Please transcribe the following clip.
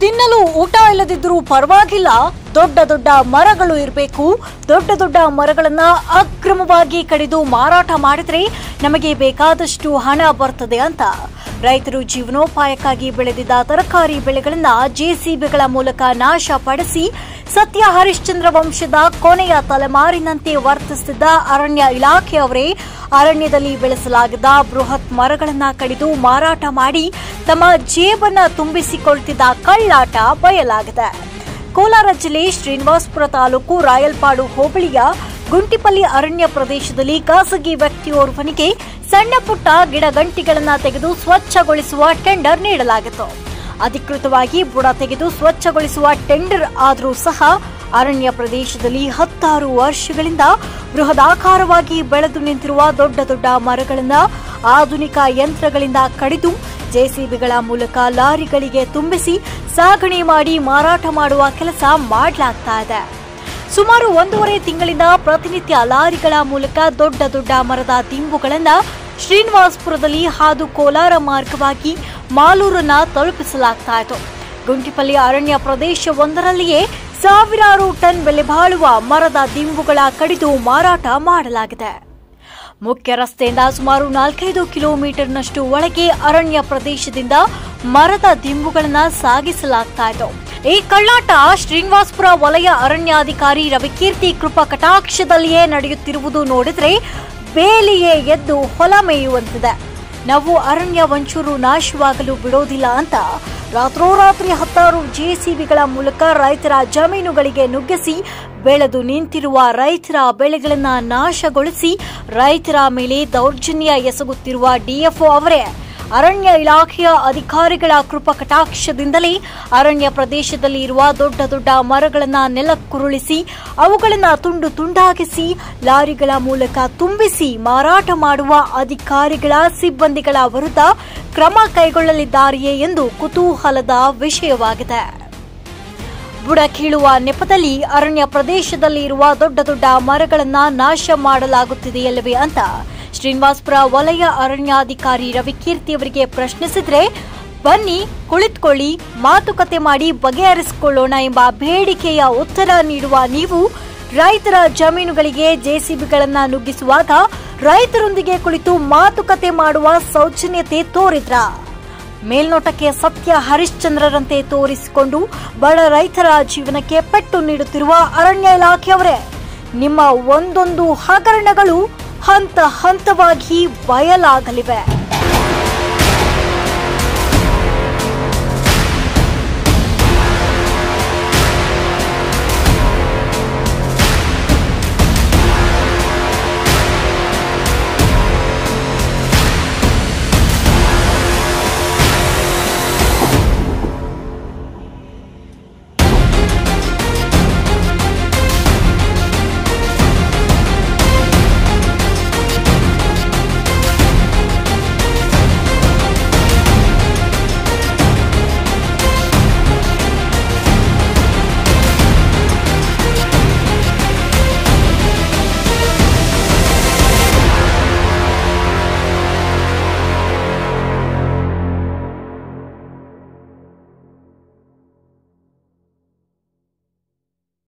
ತಿನ್ನಲು ಊಟ ಇಲ್ಲದಿದ್ದರೂ ಪರವಾಗಿಲ್ಲ, ದೊಡ್ಡ ದೊಡ್ಡ ಮರಗಳು ಇರಬೇಕು. ದೊಡ್ಡ ದೊಡ್ಡ ಮರಗಳನ್ನ ಅಕ್ರಮವಾಗಿ ಕಡಿದು ಮಾರಾಟ ಮಾಡಿದ್ರೆ ನಮಗೆ ಬೇಕಾದಷ್ಟು ಹಣ ಬರ್ತದೆ ಅಂತ ರೈತರು ಜೀವನೋಪಾಯಕ್ಕಾಗಿ ಬೆಳೆದಿದ್ದ ತರಕಾರಿ ಬೆಳೆಗಳನ್ನ ಜೆಸಿಬಿಗಳ ಮೂಲಕ ನಾಶಪಡಿಸಿ ಸತ್ಯ ಹರಿಶ್ಚಂದ್ರ ವಂಶದ ಕೊನೆಯ ತಲೆಮಾರಿನಂತೆ ವರ್ತಿಸುತ್ತಿದ್ದ ಅರಣ್ಯ ಇಲಾಖೆಯವರೇ ಅರಣ್ಯದಲ್ಲಿ ಬೆಳೆಸಲಾಗಿದ್ದ ಬೃಹತ್ ಮರಗಳನ್ನ ಕಡಿದು ಮಾರಾಟ ಮಾಡಿ ತಮ್ಮ ಜೇಬನ್ನ ತುಂಬಿಸಿಕೊಳ್ಳುತ್ತಿದ್ದ ಕಳ್ಳಾಟ ಬಯಲಾಗಿದೆ. ಕೋಲಾರ ಜಿಲ್ಲೆ ಶ್ರೀನಿವಾಸಪುರ ತಾಲೂಕು ರಾಯಲ್ಪಾಡು ಹೋಬಳಿಯ ಗುಂಟಿಪಲ್ಲಿ ಅರಣ್ಯ ಪ್ರದೇಶದಲ್ಲಿ ಖಾಸಗಿ ವ್ಯಕ್ತಿಯೋರ್ವನಿಗೆ ಸಣ್ಣ ಪುಟ್ಟ ಗಿಡಗಂಟಿಗಳನ್ನು ತೆಗೆದು ಸ್ವಚ್ಛಗೊಳಿಸುವ ಟೆಂಡರ್ ನೀಡಲಾಗಿತ್ತು. ಅಧಿಕೃತವಾಗಿ ಬುಡ ತೆಗೆದು ಸ್ವಚ್ಛಗೊಳಿಸುವ ಟೆಂಡರ್ ಆದರೂ ಸಹ ಅರಣ್ಯ ಪ್ರದೇಶದಲ್ಲಿ 10 ವರ್ಷಗಳಿಂದ ಬೃಹದಾಕಾರವಾಗಿ ಬೆಳೆದು ನಿಂತಿರುವ ದೊಡ್ಡ ದೊಡ್ಡ ಮರಗಳನ್ನು ಆಧುನಿಕ ಯಂತ್ರಗಳಿಂದ ಕಡಿದು ಜೆಸಿಬಿಗಳ ಮೂಲಕ ಲಾರಿಗಳಿಗೆ ತುಂಬಿಸಿ ಸಾಗಣೆ ಮಾಡಿ ಮಾರಾಟ ಮಾಡುವ ಕೆಲಸ ಮಾಡಲಾಗ್ತಾ ಇದೆ. ಸುಮಾರು 1.5 ತಿಂಗಳಿಂದ ಪ್ರತಿನಿತ್ಯ ಲಾರಿಗಳ ಮೂಲಕ ದೊಡ್ಡ ದೊಡ್ಡ ಮರದ ದಿಂಬುಗಳನ್ನು ಶ್ರೀನಿವಾಸಪುರದಲ್ಲಿ ಹಾದು ಕೋಲಾರ ಮಾರ್ಗವಾಗಿ ಮಾಲೂರನ್ನ ತಲುಪಿಸಲಾಗ್ತಾ ಇತ್ತು. ಗುಂಟಿಪಲ್ಲಿ ಅರಣ್ಯ ಪ್ರದೇಶವೊಂದರಲ್ಲಿಯೇ ಸಾವಿರಾರು ಟನ್ ಬೆಲೆ ಬಾಳುವ ಮರದ ದಿಂಬುಗಳ ಕಡಿದು ಮಾರಾಟ ಮಾಡಲಾಗಿದೆ. ಮುಖ್ಯ ರಸ್ತೆಯಿಂದ ಸುಮಾರು 4-5 ಕಿಲೋಮೀಟರ್ನಷ್ಟು ಒಳಗೆ ಅರಣ್ಯ ಪ್ರದೇಶದಿಂದ ಮರದ ದಿಂಬುಗಳನ್ನು ಸಾಗಿಸಲಾಗ್ತಾ ಇತ್ತು. ಈ ಕಳ್ಳಾಟ ಶ್ರೀನಿವಾಸಪುರ ವಲಯ ಅರಣ್ಯಾಧಿಕಾರಿ ರವಿಕೀರ್ತಿ ಕೃಪಾ ಕಟಾಕ್ಷದಲ್ಲಿಯೇ ನಡೆಯುತ್ತಿರುವುದು ನೋಡಿದ್ರೆ ಬೇಲಿಯೇ ಎದ್ದು ಹೊಲ ಮೇಯುವಂತಿದೆ. ನಾವು ಅರಣ್ಯ ಒಂಚೂರು ನಾಶವಾಗಲು ಬಿಡೋದಿಲ್ಲ ಅಂತ ರಾತ್ರೋರಾತ್ರಿ 10 ಜೆಸಿಬಿಗಳ ಮೂಲಕ ರೈತರ ಜಮೀನುಗಳಿಗೆ ನುಗ್ಗಿಸಿ ಬೆಳೆದು ನಿಂತಿರುವ ರೈತರ ಬೆಳೆಗಳನ್ನು ನಾಶಗೊಳಿಸಿ ರೈತರ ಮೇಲೆ ದೌರ್ಜನ್ಯ ಎಸಗುತ್ತಿರುವ ಡಿಎಫ್ಒ ಅವರೇ ಅರಣ್ಯ ಇಲಾಖೆಯ ಅಧಿಕಾರಿಗಳ ಕೃಪಾ ಕಟಾಕ್ಷದಿಂದಲೇ ಅರಣ್ಯ ಪ್ರದೇಶದಲ್ಲಿ ಇರುವ ದೊಡ್ಡ ದೊಡ್ಡ ಮರಗಳನ್ನು ನೆಲಕ್ಕುರುಳಿಸಿ ಅವುಗಳನ್ನು ತುಂಡು ತುಂಡಾಗಿಸಿ ಲಾರಿಗಳ ಮೂಲಕ ತುಂಬಿಸಿ ಮಾರಾಟ ಮಾಡುವ ಅಧಿಕಾರಿಗಳ ಸಿಬ್ಬಂದಿಗಳ ವಿರುದ್ಧ ಕ್ರಮ ಕೈಗೊಳ್ಳಲಿದ್ದಾರೆಯೇ ಎಂದು ಕುತೂಹಲದ ವಿಷಯವಾಗಿದೆ. ಬುಡ ಕೀಳುವ ನೆಪದಲ್ಲಿ ಅರಣ್ಯ ಪ್ರದೇಶದಲ್ಲಿ ಇರುವ ದೊಡ್ಡ ದೊಡ್ಡ ಮರಗಳನ್ನು ನಾಶ ಮಾಡಲಾಗುತ್ತಿದೆಯಲ್ಲವೇ ಅಂತ ಶ್ರೀನಿವಾಸಪುರ ವಲಯ ಅರಣ್ಯಾಧಿಕಾರಿ ರವಿಕೀರ್ತಿ ಅವರಿಗೆ ಪ್ರಶ್ನಿಸಿದ್ರೆ, ಬನ್ನಿ ಕುಳಿತುಕೊಳ್ಳಿ, ಮಾತುಕತೆ ಮಾಡಿ ಬಗೆಹರಿಸಿಕೊಳ್ಳೋಣ ಎಂಬ ಬೇಡಿಕೆಯ ಉತ್ತರ ನೀಡುವ ನೀವು ರೈತರ ಜಮೀನುಗಳಿಗೆ ಜೆಸಿಬಿಗಳನ್ನು ನುಗ್ಗಿಸುವಾಗ ರೈತರೊಂದಿಗೆ ಕುಳಿತು ಮಾತುಕತೆ ಮಾಡುವ ಸೌಜನ್ಯತೆ ತೋರಿದ್ರ? ಮೇಲ್ನೋಟಕ್ಕೆ ಸತ್ಯ ಹರಿಶ್ಚಂದ್ರರಂತೆ ತೋರಿಸಿಕೊಂಡು ಬಡ ರೈತರ ಜೀವನಕ್ಕೆ ಪೆಟ್ಟು ನೀಡುತ್ತಿರುವ ಅರಣ್ಯ ಇಲಾಖೆಯವರೇ, ನಿಮ್ಮ ಒಂದೊಂದು ಹಗರಣಗಳು ಹಂತ ಹಂತವಾಗಿ ಬಯಲಾಗಲಿವೆ.